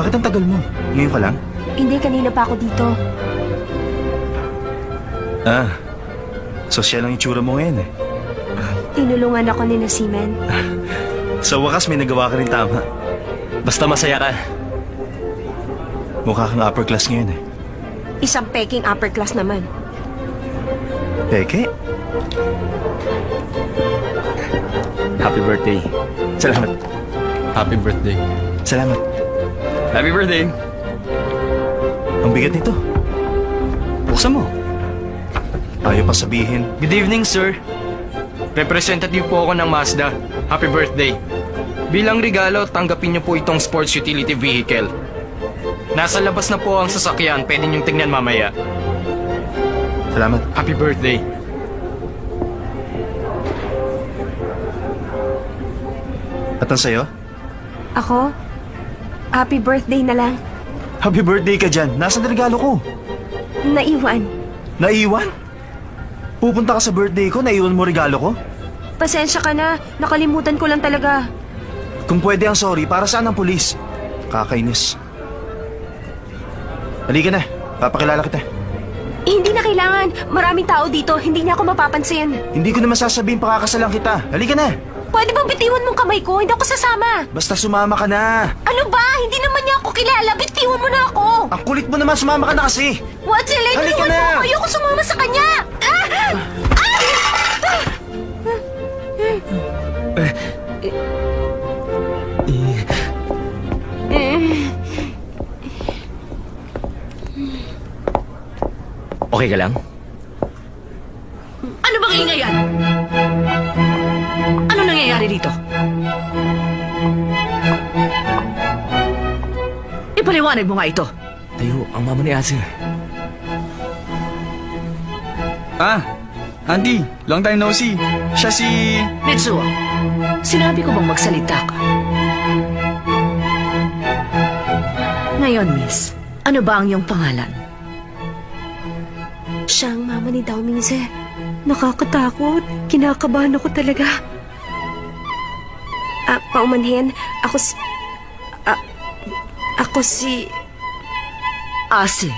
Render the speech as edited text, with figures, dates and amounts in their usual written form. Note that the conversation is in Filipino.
Bakit ang tagal mo? Ngayon ka lang? Hindi, kanina pa ako dito. Ah, sosyal ang itsura mo ngayon eh. Tinulungan ako ni Nasimen. Sa wakas may nagawa ka rin tama. Basta masaya ka. Mukha kang upper class ngayon eh. Isang peking upper class naman. Peke? Happy birthday. Salamat. Happy birthday. Salamat. Happy birthday! Ang bigat nito. Buksan mo. Ayaw pa sabihin. Good evening, sir. Representative po ako ng Mazda. Happy birthday. Bilang regalo, tanggapin niyo po itong sports utility vehicle. Nasa labas na po ang sasakyan. Pwede niyong tingnan mamaya. Salamat. Happy birthday. At ang sayo? Ako? Happy birthday na lang. Happy birthday ka dyan. Nasaan ang regalo ko? Naiwan. Naiwan? Pupunta ka sa birthday ko, naiwan mo regalo ko? Pasensya ka na. Nakalimutan ko lang talaga. Kung pwede ang sorry, para saan ang pulis? Kakainis. Halika na, papakilala kita. Hindi na kailangan. Maraming tao dito. Hindi niya ako mapapansin. Hindi ko naman sasabihin pakakasalan kita. Halika na. Pwede bang bitiwan mong kamay ko? Hindi ako sasama. Basta sumama ka na. Ano ba? Hindi naman niya ako kilala. Bitiwan mo na ako. Ang kulit mo naman, sumama ka na kasi. What's it? Halika Tulungan na. mo. Ayoko sumama sa kanya. Okay ka lang? Ano bang ingay yan? Ano nangyayari dito? Ipaliwanag mo nga ito. Tayo, ang mama ni Asin. Ah, Auntie, long time no see. Siya si... Mitsuo, sinabi ko bang magsalita ka? Ngayon, miss, ano ba ang iyong pangalan? Siya ang mama ni Daominze. Nakakatakot. Kinakabahan ako talaga. Paumanhin, ako si... Asi.